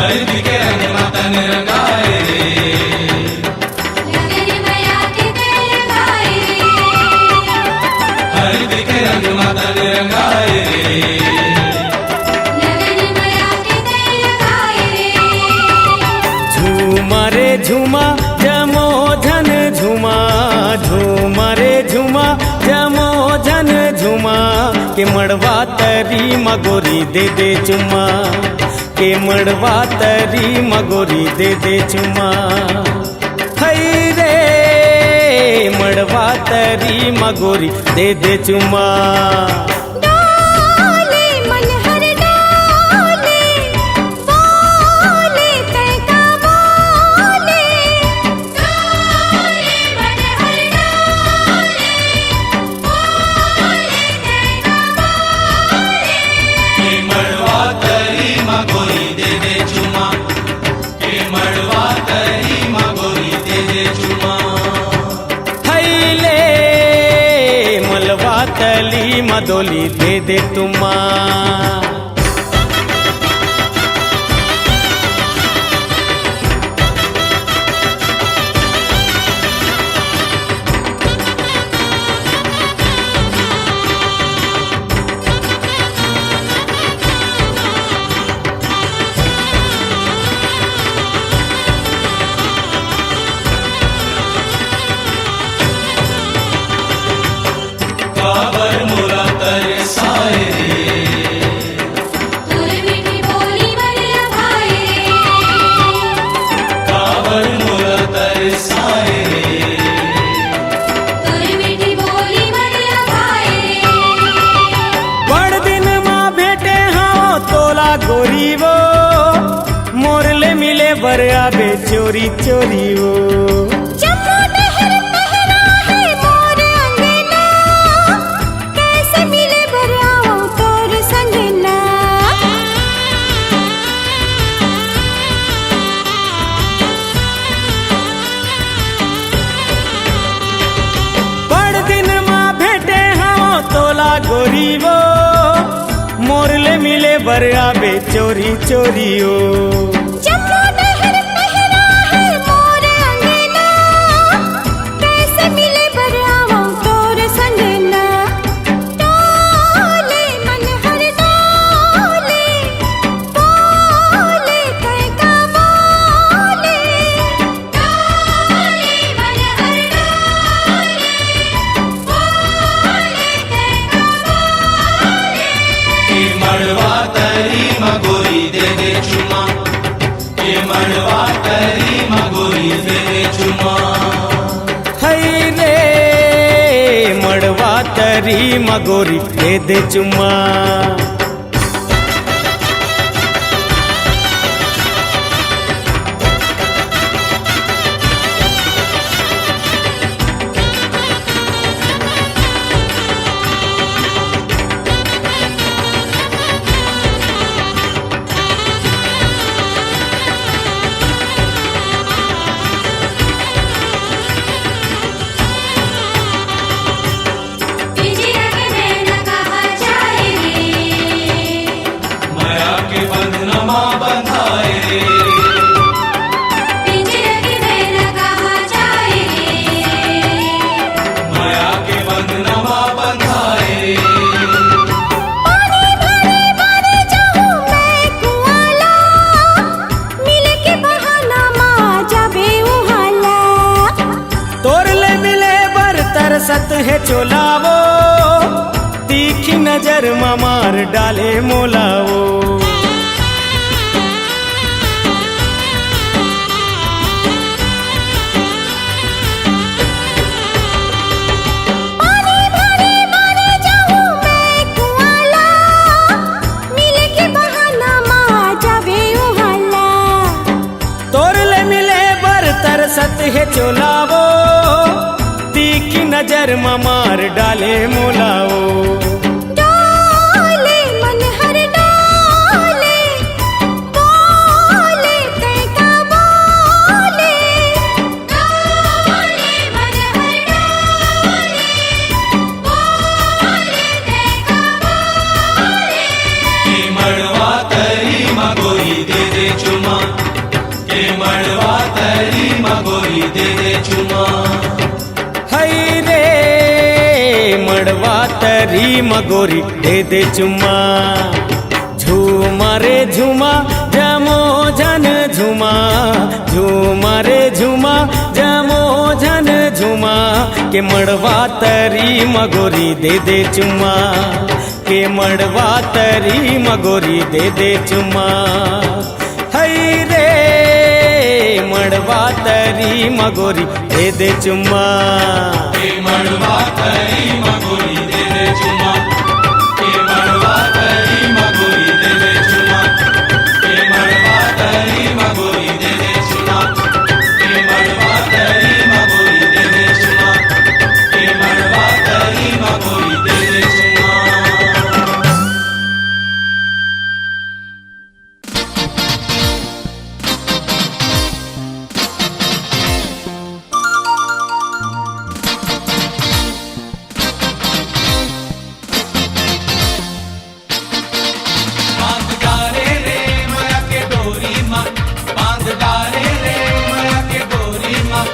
हल्दी के रंग मातन रंगाए रे, लगन मैया के तेल लगाए रे, हल्दी के रंग मातन रंगाए रे, लगन मैया के तेल लगाए रे। झूमा रे झूमा जमो झन झूमा, झूमा रे झूमा जमो झन झूमा, के मड़वा तरी मगोरी दे दे चुमा, के मड़वा तरी मगोरी दे दे चुमा। हई रे मड़वा तरी मगोरी दे दे चुमा। डोले मन हर डोले, बोले तैका बोले, डोले मन हर डोले, बोले तैका बोले। के मड़वा तरी मगोरी दे दे चुमा, के मड़वा तरी मगोरी दे दे चुमा। थैले मलवा तली मदोली दे दे तुमा। काबर मोरा तरसाए रे, तुर मीठी बोली बलिया भाई रे, काबर मोरा तरसाए रे, तुर मीठी बोली बलिया भाई रे। बड़ दिन माँ भेटे हाँ तोला गोरी वो, मोरले मिले बर आबे चोरी चोरी वो। जम्मू नहर पहरा है मोर अंगना, कैसे मिले बराओ तोर संगना। बड़ दिन माँ भेटे हाँ तोला गोरी वो, मोरले मिले बर आबे चोरी चोरी वो। जम्मू नहर पहरा है मोर अंगना, कैसे मिले बराओ तोर संगना। डोले मन हर डोले, बोले तैका बोले, डोले मन हर डोले, बोले तैका बोले। के मड़वा तरी मगोरी दे दे चुमा, के मड़वा तरी मगोरी दे दे चुमा। हई रे मड़वा तरी मगोरी दे दे चुमा। बिजिया के नैना कहा जाए रे, माया के बंधनमा बंधाए रे, बिजिया के नैना कहा जाए रे। माया के बंधनमा बंधाए रे। पानी भरे भरे जाऊं मैं कुआला, मिले के बहाना माँ जाबे उहाला। तोरले मिले बर तरसत है चोलावो, तीखी नजर ममार डाले मोलावो। पानी भरे भरे जाऊं मैं कुआला, मिले के बहाना माँ जाबे उहाला। तोरले मिले बर तरसत है चोलावो, तीखी नजर ममार डाले मोलावो। डोले मन हर डोले, बोले तैका बोले, डोले मन हर डोले, बोले तैका बोले। के मड़वा तरी मगोरी दे दे चुमा, दे दे चुमा हई रे मड़वा तरी मगोरी दे दे चुम्मा झूमा रे झूमा जमो झन झूमा झूमा रे झूमा जमो झन झूमा के मड़वा तरी मगोरी दे दे चुम्मा के मड़वा तरी मगोरी दे दे चुम्मा हई रे मड़वा तरी मगोरी दे दे चुम्मा के मड़वा तरी मगोरी दे दे चुमा के मड़वा तरी मगोरी दे दे चुमा के मड़वा तरी मगोरी दे दे चुमा के मड़वा तरी मगोरी दे दे चुमा के मड़वा तरी मगोरी दे दे चुमा बांध डारे रे माया के डोरी माँ बांध डारे रे माया के डोरी माँ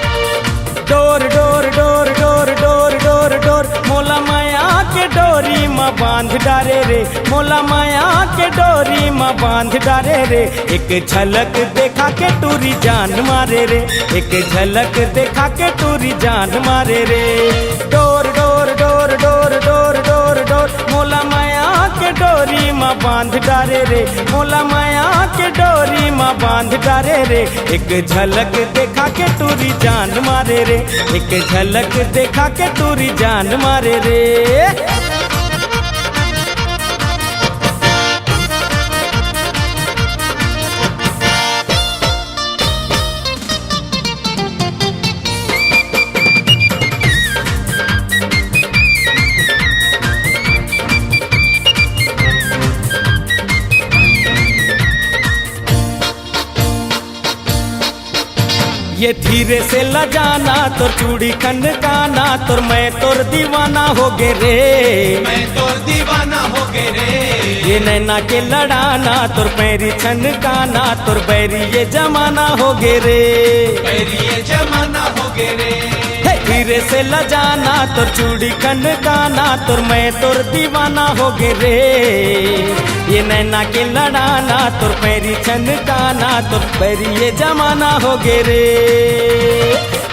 डोर डोर डोर डोर डोर डोर डोर मोला माया के डोरी माँ बांध डारे रे मोला माया के डोरी माँ बांध डारे रे एक झलक देखा के टूरी जान मारे रे एक झलक देखा के टूरी जान मारे रे डोर डोर डोर डोर डोर डोर डोर मोला माया के डोरी माँ बांध डारे रे मोला माया के डोरी माँ बांध डारे रे एक झलक देखा के टूरी जान मारे रे एक झलक देखा के टूरी जान मारे रे ये धीरे से लजाना तोर चूड़ी खनकाना तोर मैं तोर दीवाना हो गे रे मैं तोर दीवाना हो गे रे ये नैना के लड़ाना तोर पैरी छनकाना तोर बैरी ये जमाना हो गे रे पैरी ये जमाना हो गे रे हे धीरे से लजाना तोर चूड़ी खनकाना तोर मैं तोर दीवाना हो गे रे ये नैना के लड़ाना तोर पैरी छनकाना तोर पैरी ये जमाना हो गे रे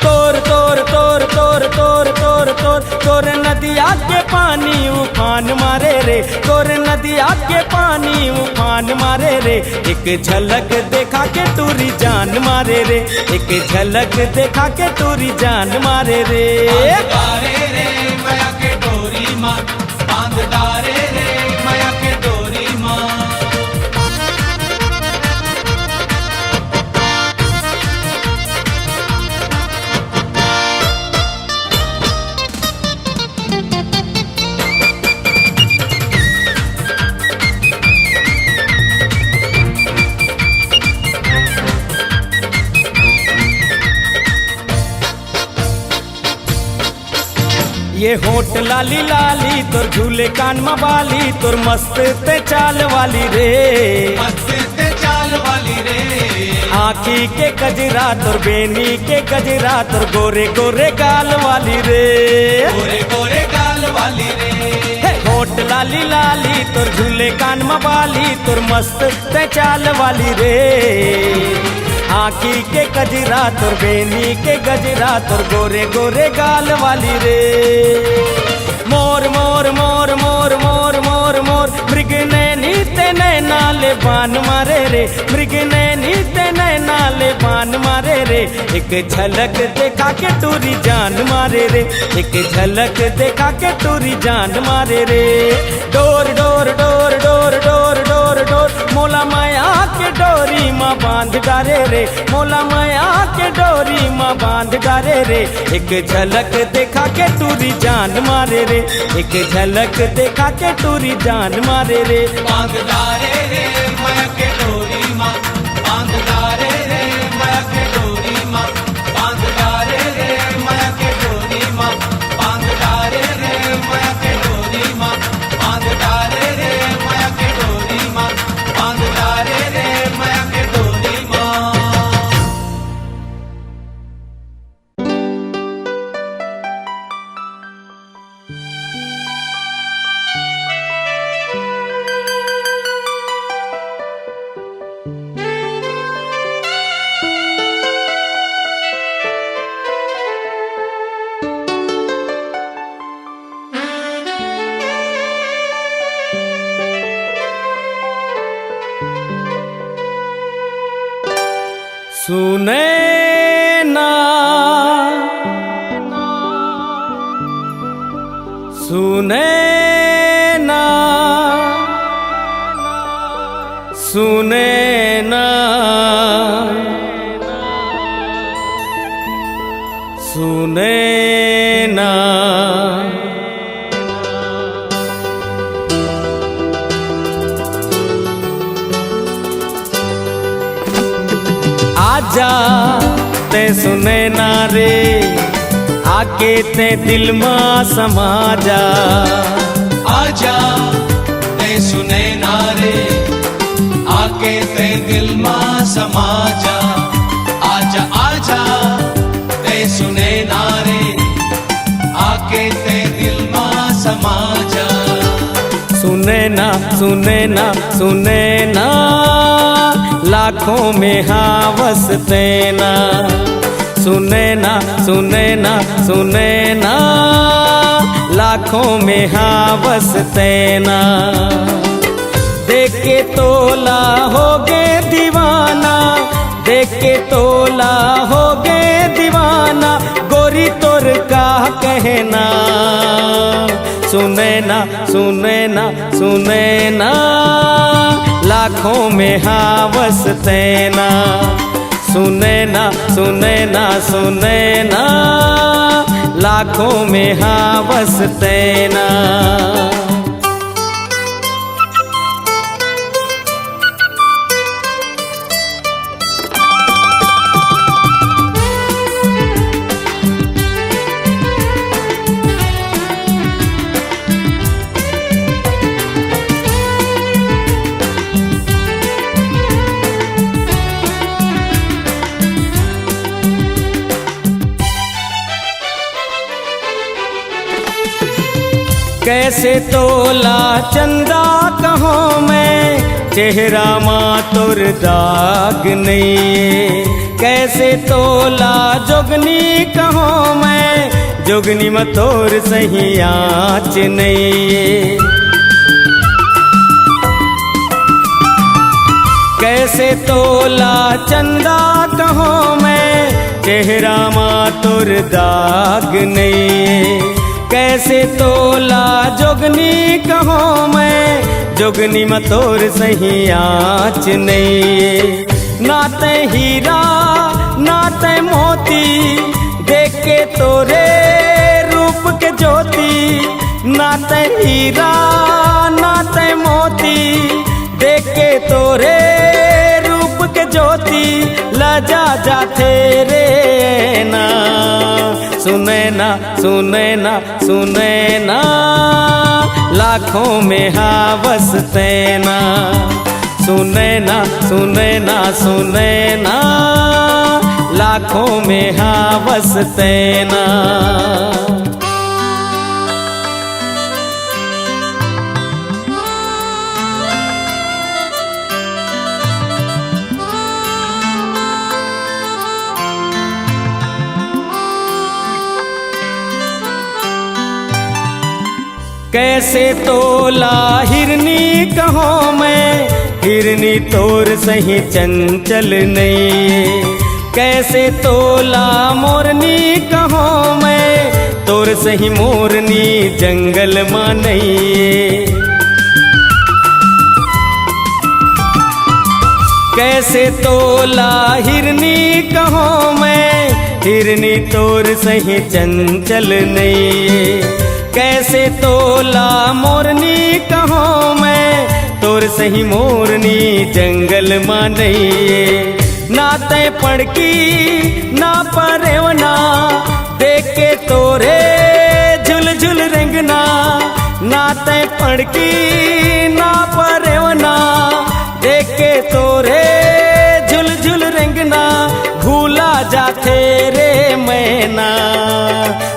तोर तोर तोर तोर तोर तोर तोर तोर नदिया के पानी उफान मारे रे तोर नदिया के पानी उफान मारे रे एक झलक देखा के टूरी जान मारे रे एक झलक देखा के टूरी जान मारे रे बांध डारे रे माया के डोरी माँ बांध डारे रे माया के डोरी माँ ये होठ लाली लाली तोर झूले कान मबाली तोर मस्त ते चाल वाली रे मस्त ते चाल वाली रे आँखी के गजरा तोर बेनी के गजरा तोर गोरे गोरे गाल वाली रे गोरे गोरे गाल वाली रे हे होठ लाली लाली तोर झूले कान मबाली तोर मस्त ते चाल वाली रे आँखी के गजरा तोर बेनी के गजरा तोर गोरे गोरे गाल वाली रे मोर मोर मोर मोर मोर मोर मोर मृग नैनी ते नैनाले बान मारे रे मृग नैनी ते नैनाले बान मारे रे एक झलक देखा के टूरी जान मारे रे एक झलक देखा के टूरी जान मारे रे डोर डोर डोर डोर डोर डोर डोर मोला माया के डोरी माँ बांध डारे रे मोला माया के डोरी माँ बांध डारे रे एक झलक देखा के टूरी जान मारे रे एक झलक देखा के टूरी जान मारे रे बांध डारे रे माया के डोरी माँ बांध डारे रे माया के डोरी माँ बांध डारे रे माया के डोरी माँ बांध डारे रे माया के डोरी माँ बांध डारे रे माया के डोरी माँ बांध डारे रे माया के डोरी माँ। เ डारे रे माया के डोरी माँ सुने ना सुने ना सुने ना सुने ना आजा ते सुने ना रे आके ते दिल मां समा जा आजा ते सुने ना रे आके ते दिल मां समा जा आजा आजा ते सुने ना रे आके ते दिल मां समा जा सुने ना सुने ना सुने ना लाखों में हाँ वसते ना सुने ना सुने ना सुने ना लाखों में हाँ वसते ना देख के तोला हो गे दीवाना देख के तोला हो गे दीवाना गोरी तोर का कहना सुने ना सुने ना सुने ना लाखों में हाँ वसते ना सुने ना सुने ना सुने ना लाखों में हाँ वसते ना कैसे तोला चंदा कहो मैं चेहरा माँ तोर दाग नहीं कैसे तोला जोगनी कहो मैं जोगनी में तोर सही आँच नहीं कैसे तोला चंदा कहो मैं चेहरा माँ तोर दाग नहीं कैसे तोला जोगनी कहो मैं जोगनी में तोर सही आँच नहीं नाते हीरा नाते मोती देख के तोरे रूप के ज्योति नाते हीरा नाते मोती देख के तोरे रूप के ज्योति लजा जा तेरे ना सुने ना सुने ना सुने ना लाखों में हाँ वसते ना सुने ना सुने ना सुने ना लाखों में हाँ वसते ना कैसे तोला हिरनी कहो मैं हिरनी तोर सही चंचल नहीं कैसे तोला मोरनी कहो मैं तोर सही मोरनी जंगल मां नहीं कैसे तोला हिरनी कहो मैं हिरनी तोर सही चंचल नहीं कैसे तोला मोरनी कहो मैं तोर सही मोरनी जंगल मां नहीं नाते पड़की ना परेवना देख के तोरे झुल झुल रेंगना नाते पड़की ना परेवना देख के तोरे झुल झुल रेंगना भूला जाते रे मैना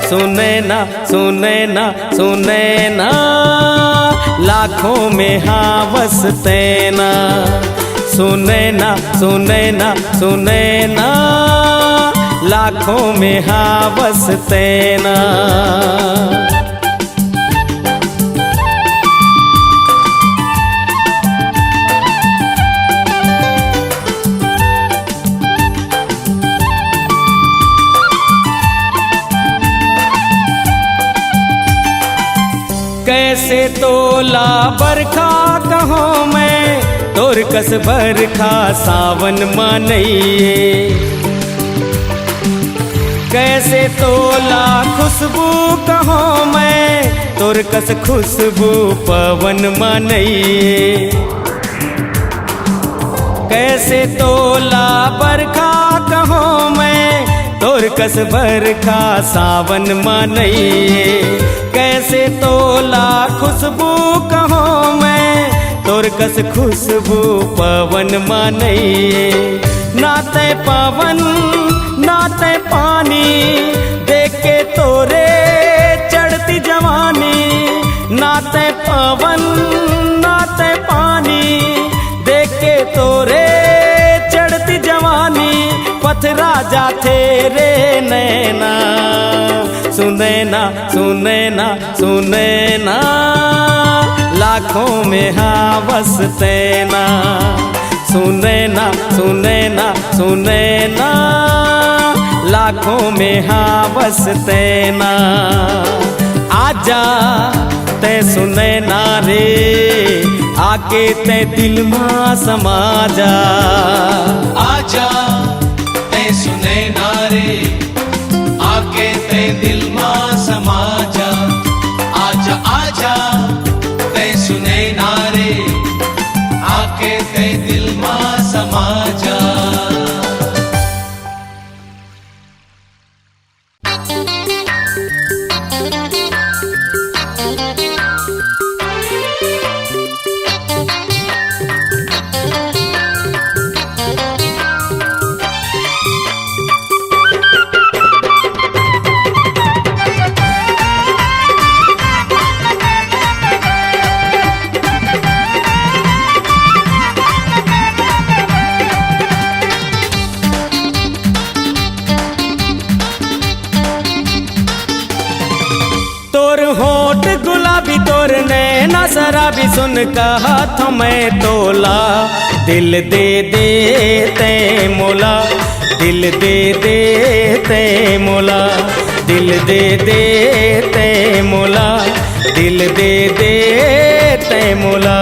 सुने ना सुने ना सुने ना लाखों में हाँ वसते ना सुने ना सुने ना सुने ना लाखों में हाँ वसते ना कैसे तोला बरखा कहो मैं तोर कस बरखा सावन मानइए। कैसे तोला खुशबू कहो मैं तोर कस खुशबू पवन मानइए। कैसे तोला बरखा कहो मैं तोर कस बरखा सावन मानइए। कैसे तोला खुशबू कहो मैं तोर कस खुशबू पवन मानइए। नाते पवन नाते पानी देख के तोरे चढ़ती जवानी। नाते पवन नाते पानी देख के तोरे चढ़ती जवानी। पथरा जाते रे नैना सुने ना सुने ना सुने ना लाखों में हावसते ना। सुने ना सुने ना सुने ना लाखों में हावसते ना। आजा ते सुने ना रे आके ते दिल मां समा जा। आजा ते सुने ना रे आके ते दिल मां समा जा। आजा आजा ते सुने ना रे आके ते दिल मां समा जा। शराबी सुन कहा था मैं तोला दिल दे दे ते मोला। दिल दे दे ते मोला। दिल दे दे ते मोला। दिल दे दे ते मोला।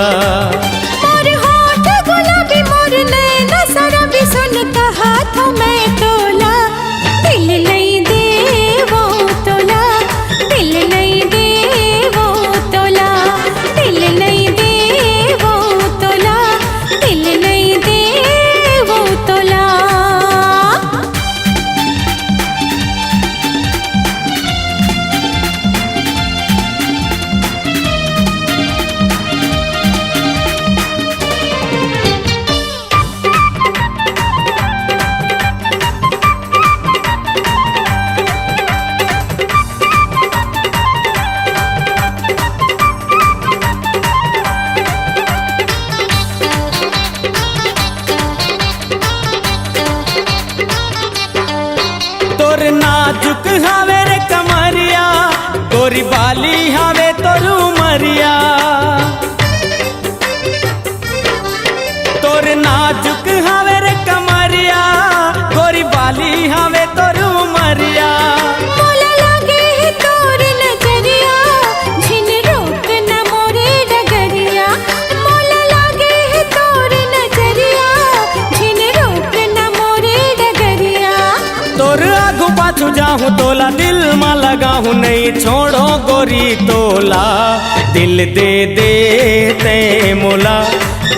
मोर होठ गुलाबी मोर नैना शराबी सुन कहा था मैं तोला दिल नहीं दे वो तोला। दिल नहीं दे वो तोला। दिल नहीं दे वो तोला। दिल नहीं दे वो तोला। तोर नाजुक हावे रे कमरिया गोरी बाली हावे तोर उमरिया। तोर नाजुक हावे रे कमरिया गोरी बाली हावे तोर उमरिया। मोला लागे है तोर नजरिया झिन रोक न मोरे डगरिया। मोला लागे है तोर नजरिया झिन रोक न मोरे डगरिया। तोर आगू पाछू जाहूँ तोला दिल में लगाहूँ नहीं छोड़ो गोरी तोला। दिल दे दे ते मोला।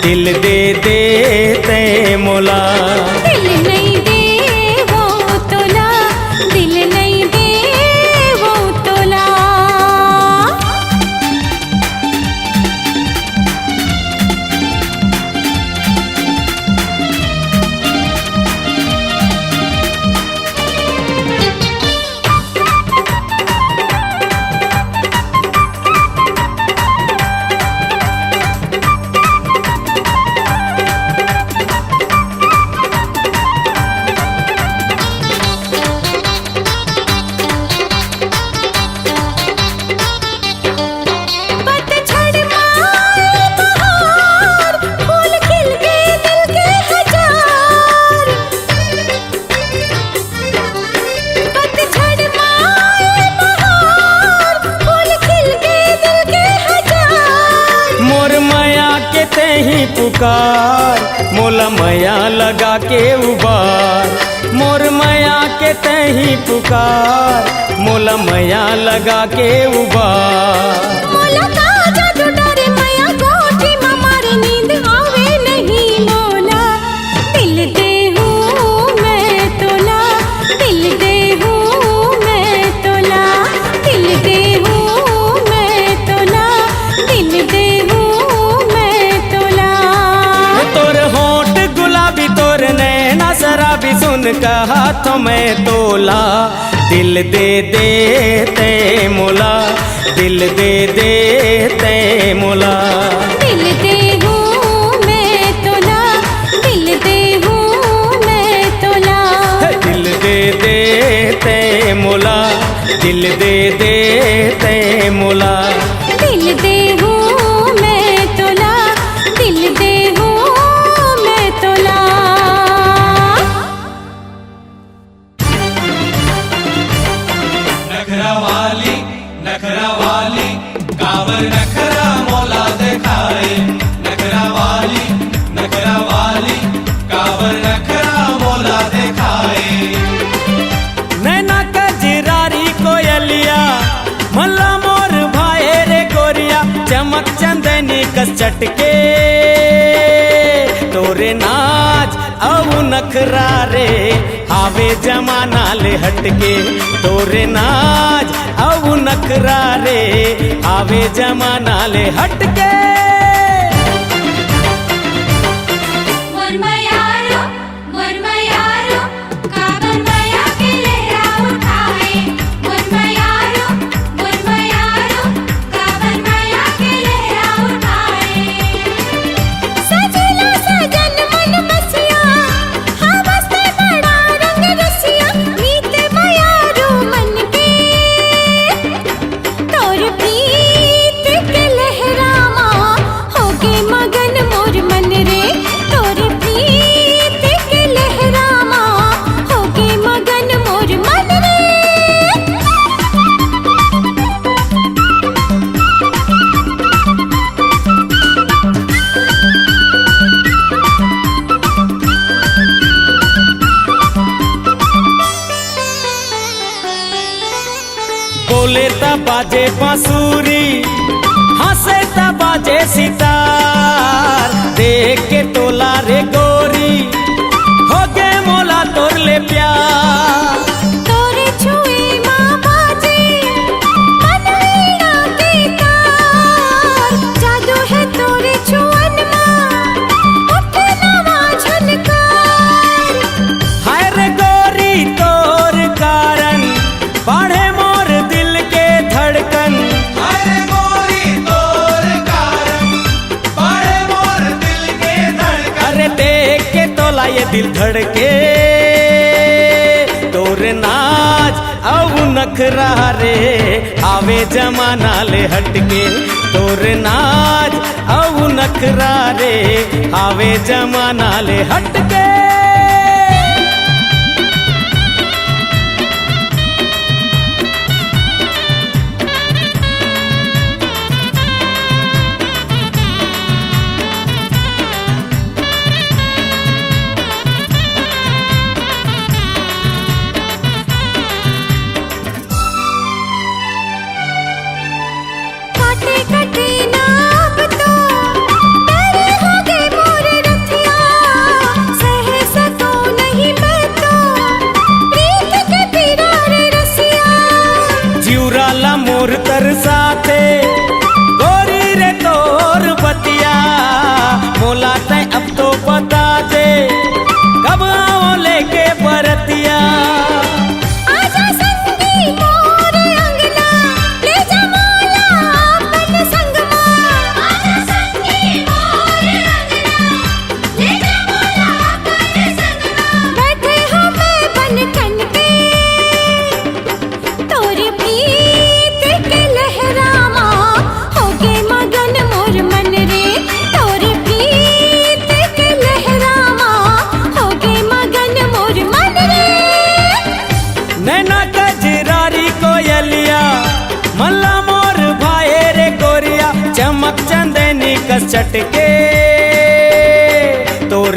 दिल दे दे ते मोला। दिल नहीं दे वो तोला। दिल नहीं दे वो तोला। पुकार मोला मया लगा के उबार मोर मया के तही पुकार मोला मया लगा के उबार मोला का जादू डरे मैया गोटी में मारे नींद आवे नहीं मोला दिल दे हूँ मैं तोला दिल दे हूँ मैं तोला दिल दे हूँ मैं तोला दिल दे हूँ मैं तोला तोर होंठ गुलाबी तोर नैना शराबी सुन का हाथों में तोला दिल दे ते मोला दिल दे ते मोला दिल दे हूँ मैं तोला दिल दे हूँ मैं तोला दिल दे ते मोला दिल दे ते मोला दिल दे हूँ मैं तोला दिल दे हूँ मैं तोला नखरा वाली कावर नखरा मोला दिखाए नखरा वाली कावर नखरा मोला दिखाए नैना कजरारी कोयलिया मल्ला मोर भाई रे गोरिया चमक चंदनी कस चटके तोरे नाच अब नखरा रे आवे जमाना ले हटके तोरे नाच अब नखरा रे आवे जमाना ले हटके मुरमयारो काबर मैया के लहरा उठाए मुरमयारो काबर मैया के लहरा उठाए सजला सजन मन बसिया हवस में बड़ा रंग रसिया मीत मयारो मन के तोर प्रीत के लहरा माँ होगे मगन मोर मन रे तोर प्रीत के लहरा माँ होगे मगन मोर मन रे बोले ता बाजे बांसुरी हंसे ता बाजे सितार देख के तोला रे गोरी हो गे मोला तोर ले प्यार तोरे छुए माँ बाजे मन वीणा के तार जादू है तोरे छुअन माँ उठे नवा झनकार हाय रे गोरी तोर कारण बढ़े मोर दिल के धड़कन अरे गोरी तोर कारण बड़े मोर दिल के धड़कन अरे देख के तोला ये दिल धड़के तोर नाच अब नखरा रे आवे जमाना ले हटके तोर नाच अब नखरा रे आवे जमाना ले हटके काटे कटे नाप तो तेरे हो गए मोर रथिया सहे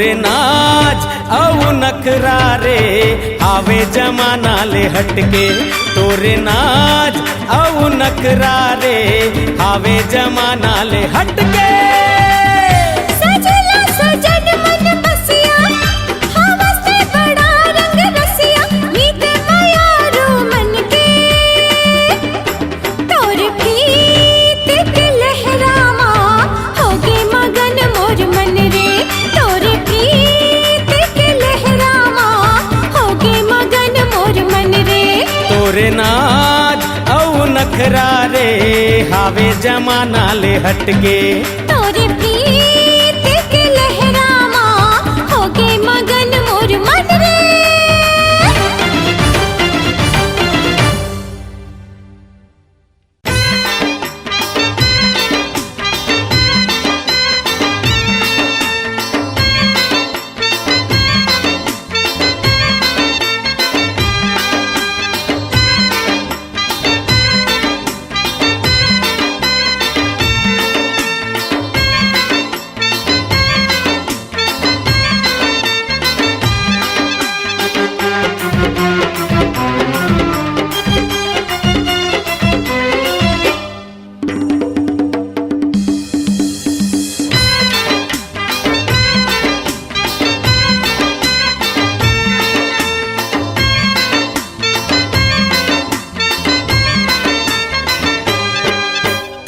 तोरे नाच औ नखरा रे आवे जमाना ले हटके तोरे नाच औ नखरा रे आवे जमाना ले हटके सजला सजन मन बसिया हवा से बड़ा रंग रसिया मीते मायारू मन के तोर प्रीत के लहरामा होगे मगन मोर मन रे तोर प्रीत के लहरामा होगे मगन मोर मन रे तोरे नाच औ नखरा रे हावे जमाना ले हटके तोरे प्रीत के लहरामा होगे मगन मोर मन रे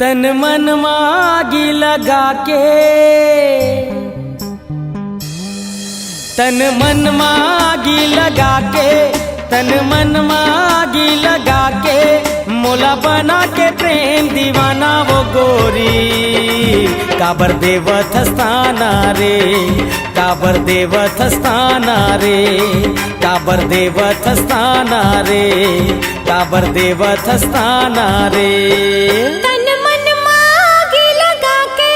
तन मन मागी लगा के तन मन मागी लगा के तन मन मागी लगा के मोला बना के प्रेम दीवाना वो गोरी काबर देवत स्थाना रे काबर देवत स्थाना रे काबर देवत स्थाना रे काबर देवत स्थाना रे तन मन मागे लगा के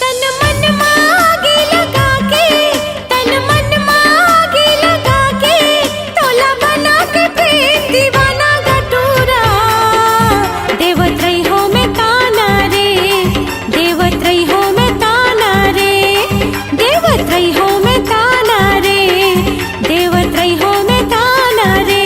तन मन मागे लगा के तन मन मागे लगा के तोला बना के प्रेम दीवाना गटूरा देवत रही हो मैं ताना रे देवत रही हो मैं ताना रे देवत रही हो मैं ताना रे देवत रही हो मैं ताना रे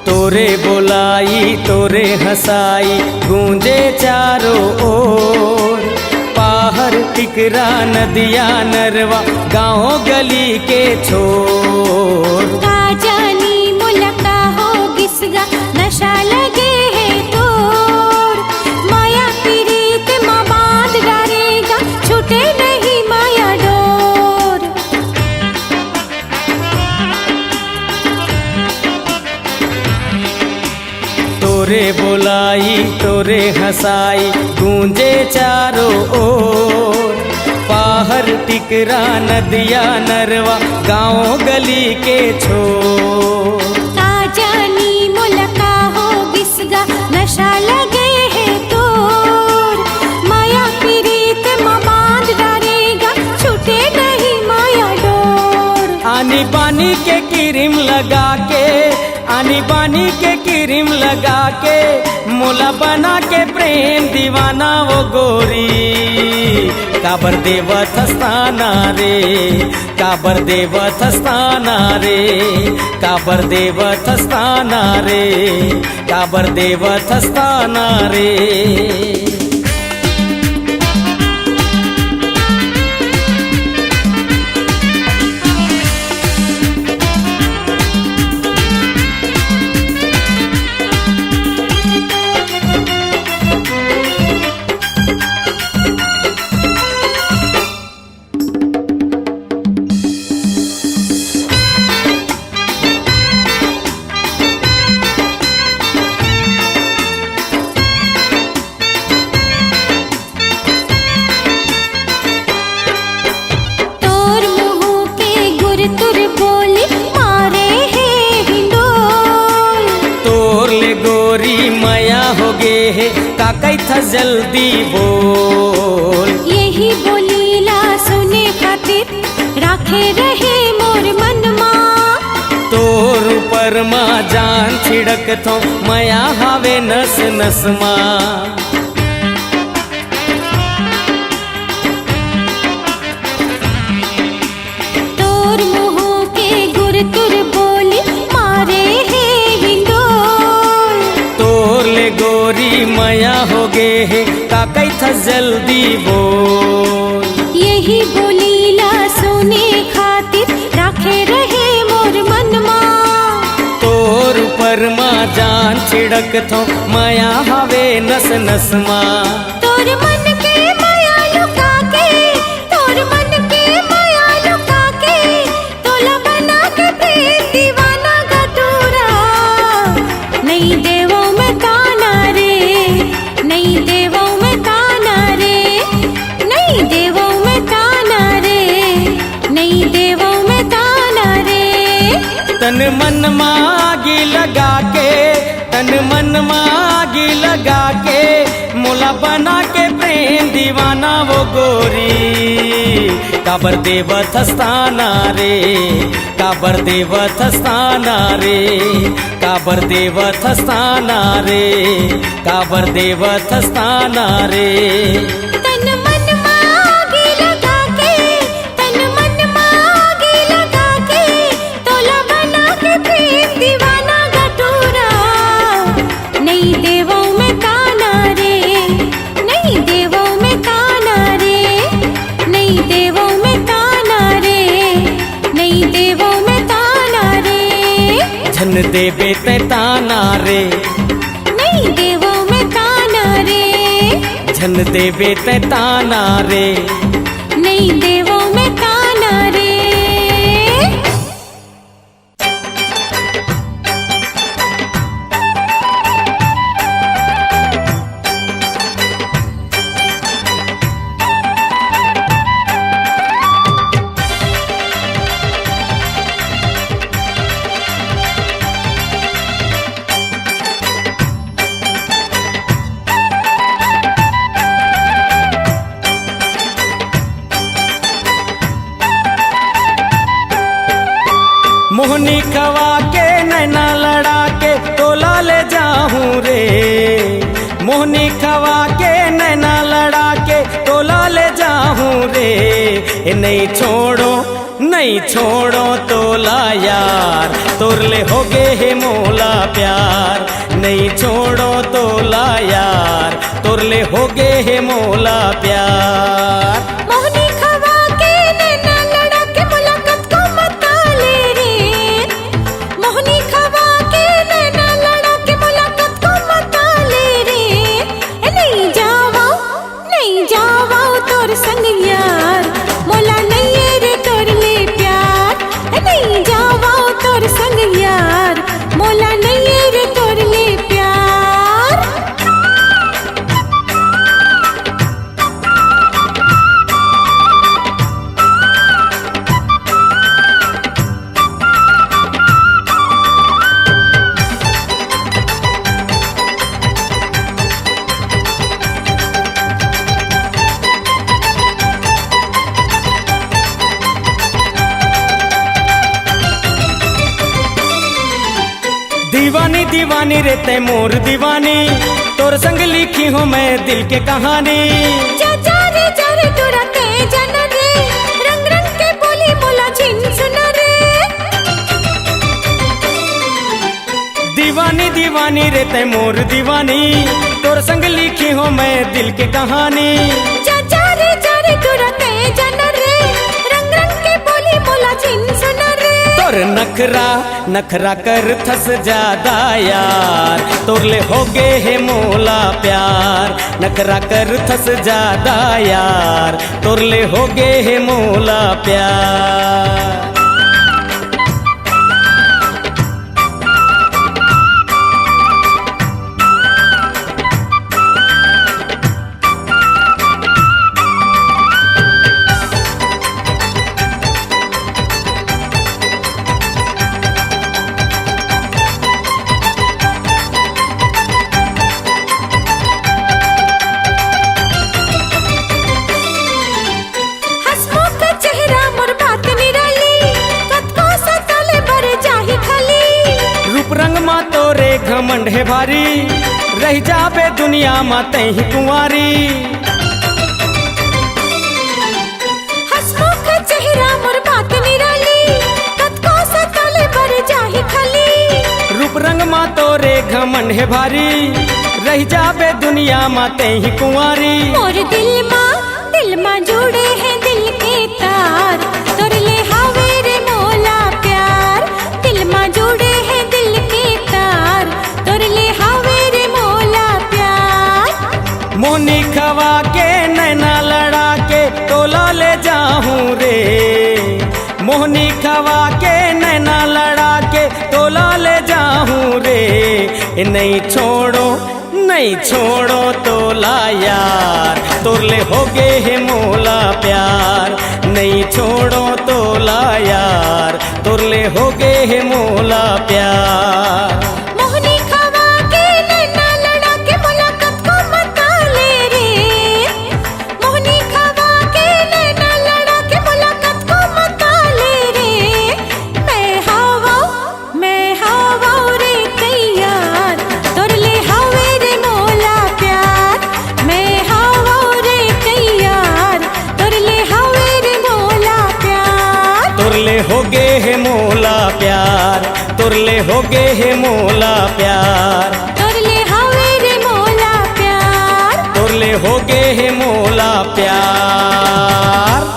तोरे बोलाई तोरे हंसाई गूंजे चारों ओर पाहर टिकरा नदिया नरवा गाँव गली के छोर का जानी मुलका हो गिसगा नशा लगे है तोर माया पीरीत माँ बांध डालेगा छूटे नहीं माया डोर तोरे बोलाई तोरे हंसाई गूंजे चारों ओर पाहर टिकरा नदिया नरवा गाँव गली के छोर का जानी मुलका हो गिसगा नशा लगे है तोर माया पीरीत माँ बांध डालेगा छूटे नहीं माया डोर आनी बानी के क्रीम लगा के आनी बानी के क्रीम लगा के मोला बना के प्रेम दीवाना वो गोरी काबर देवत स्थाना रे काबर देवत स्थाना रे काबर देवत स्थाना रे काबर देवत स्थाना रे माया हो गे है का कई था जल्दी बोल। यही बोलीला सुने खातिर राखे रहे मोर मनमा। तोर ऊपर माँ जान छिड़क थो माया हावे नस नस माँ। तोर मुँह के गुर तुर बोली मारे है हिंदोल। तोर ले गोरी माया हो गे है का कई था जल्दी बोल। यही बोलीला सुने खातिर राखे रहे मोर मनमा। तोर ऊपर माँ जान छिड़क थो माया हावे नस नस माँ। तोर मन के माया लुका के, तोर मन के माया लुका के, तोला बना के प्रेम दीवाना गटूरा। नहीं देवो में ताना रे, नहीं देवो में ताना रे, नहीं देवो में ताना रे, नहीं देवो में ताना रे। तन मन मागी लगा के, तन मन मागी लगा के, मोला बना के प्रेम दीवाना वो गोरी। काबर देवत हस्ताना रे, काबर देवत हस्ताना रे, काबर देवत हस्ताना रे, काबर देवत हस्ताना रे। तन मन मागी लगा के, तन मन मागी लगा के, तोला बना के प्रेम दीवाना गटूरा। नहीं देवो में ताना रे, नहीं देवो में ताना रे, नहीं देवो में ताना रे, नहीं देवो में ताना रे। झन देवे ते ताना रे, नहीं देवो में ताना रे, झन देवे ते ताना रे। नहीं देवो में ताना रे। मोहनी खवा के नैना लड़ा के तोला ले जाऊं रे। मोहनी खवा के नैना लड़ा के तोला ले जाऊं रे। ए नहीं छोड़ो, नहीं छोड़ो तोला यार, तोर ले हो गे है मोला प्यार। नहीं छोड़ो तोला यार, तोर ले हो गे है मोला प्यार। मोहनी खवा के नैना लड़ा के मुलाकात को मता ले रे। मोहनी खवा के नैना लड़ा के मुलाकात को मता ले रे। नहीं जावा, नहीं जावा तोर संग यार, मोला नहीं है रे तोर ले प्यार। नहीं जावा तोर संग यार, मोला नहीं है रे तोर ले प्यार। दीवानी दीवानी रे ते मोर दीवानी, तोर संग लिखी हूँ मैं दिल के कहानी। जा जा रे तोरा के जन रे, रंग रंग के बोली बोला छिन सुन रे। दीवानी दीवानी रे ते मोर दीवानी, तोर संग लिखी हूँ मैं दिल के कहानी। जा जा रे तोरा के जन रे, रंग रंग के बोली बोला छिन सुन रे। तोर नखरा नखरा कर थस ज्यादा यार, तोर ले हो गे है मोला प्यार। नखरा कर थस ज्यादा यार, तोर ले हो गे है मोला प्यार। है भारी, रह जाबे दुनिया में तही कुंवारी। हसमुख चेहरा मोर बात निराली, कतको सताले बर जाहि खाली। रूप रंग मा तोरे घमंड है भारी, रह जाबे दुनिया मा तही कुंवारी। मोर दिल मा जुड़े हैं दिल के तार, तोर ले हावे रे मोला प्यार। दिल मा जुड़े हैं दिल के तार, तोर ले हावे रे मोला प्यार। मोहनी खवा के नैना लड़ा के तोला ले जाऊं रे, मोहनी खवा के नैना लड़ा के तोला ले जाऊं रे। नहीं छोड़ो तोला यार, तोरले होगे है मोला प्यार। नहीं छोड़ो तोला यार, तोरले होगे है मोला प्यार। मोहनी खवा के नैना लड़ा के मुलाकात को मता ले रे। मोहनी खवा के नैना लड़ा के मुलाकात को मता ले रे। मैं हवा रे तैयार, तोर ले हावे रे मोला प्यार। मैं हवा रे तैयार, तोर ले हावे रे मोला प्यार। तोरले होगे है मोला प्यार, तोरले होगे है मोला प्यार। तोर ले हावे रे मोला प्यार। तोरले होगे है मोला प्यार।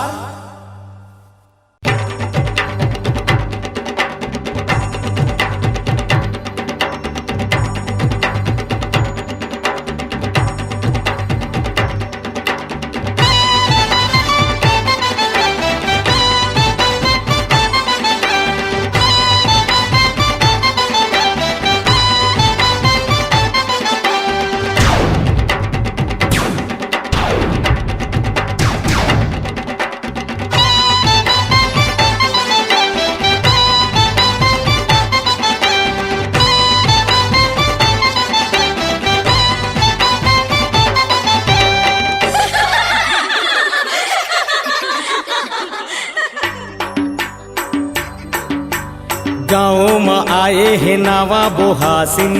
गाँव में आए है नावा बोहासिन,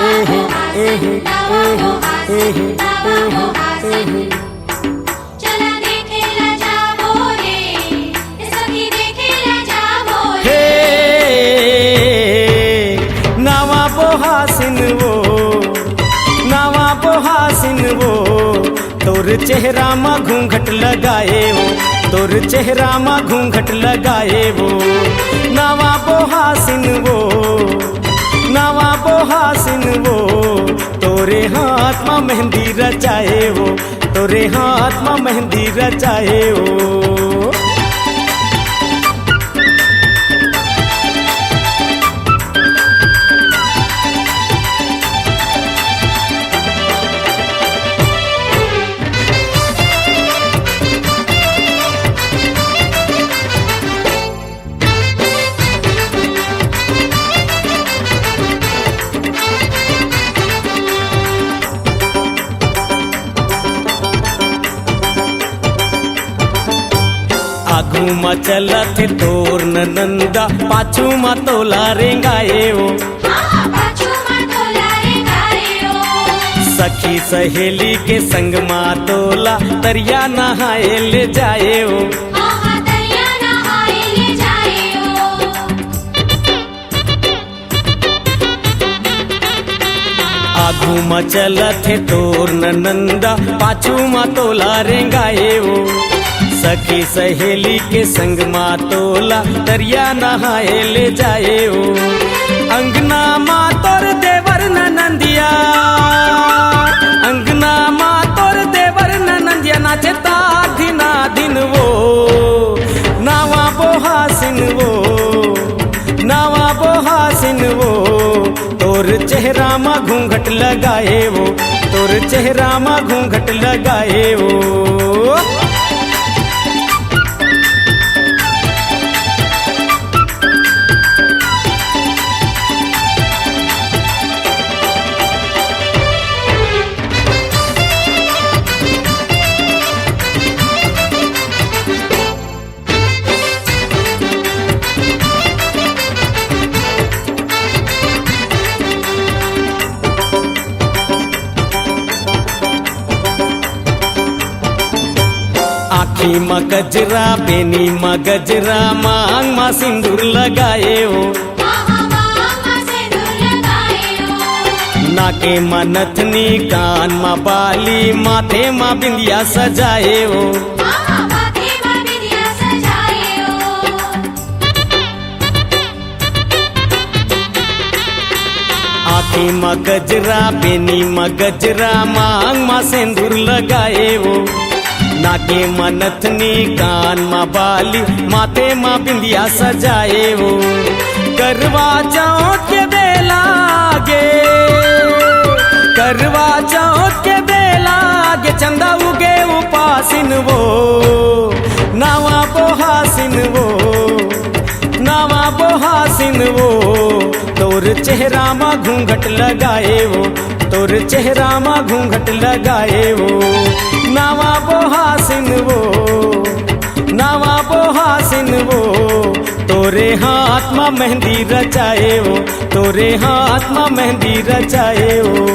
एहे एहे एहे एहे एहे। चला देखेला जाबो रे, सखी देखेला जाबो रे। हे नावा बोहासिन वो, नावा बोहासिन वो, तोर चेहरा में घूंघट लगाए वो, तोर चेहरा में घूंघट लगाए वो। नावा बोहासिन वो, नावा बोहासिन वो, तोरे हाथ में मेहंदी रचाए वो, तोरे हाथ में मेहंदी रचाए वो। आगू मा चलत तोर नंदा, पाछू मा तोला रेंगाए वो। पाछू मा तोला रेंगाए ओ। सखी सहेली के संग मा तोला तरिया नहाए ले जाए वो। तरिया नहाए ले जाए ओ। आगू मा चलत तोर नंदा, पाछू मा तोला रेंगाए वो। सखी सहेली के संग मा तोला तरिया नहाए ले जाए वो। अंगना मा तोर देवर नंदिया, अंगना मा तोर देवर नंदिया, नाचे दिना दिन वो। नावा बोहासिन वो, नावा बोहासिन वो, तोर चेहरा मा घूंघट लगाए वो, तोर चेहरा मा घूंघट लगाए वो। आँखी में गजरा बेनी में गजरा मांग में सिंदूर लगाए हो नाके में नथनी कान में बाली माथे में बिंदिया सजाए हो आँखी में गजरा बेनी में गजरा मांग में सिंदूर लगाए हो नाके में नथनी कान में बाली माथे में बिंदिया सजाए हो करवा चौथ के बेला गे करवा चौथ के बेला गे चंदा उगे उपासिन वो नावा बोहासिन वो नावा बोहासिन वो तोर चेहरा में घूंघट लगाए वो तोर चेहरा में घूंघट लगाए वो नावा बोहासिन वो नावा बोहासिन वो तोरे हाथ में मेहंदी रचाए वो तोरे हाथ में मेहंदी रचाए वो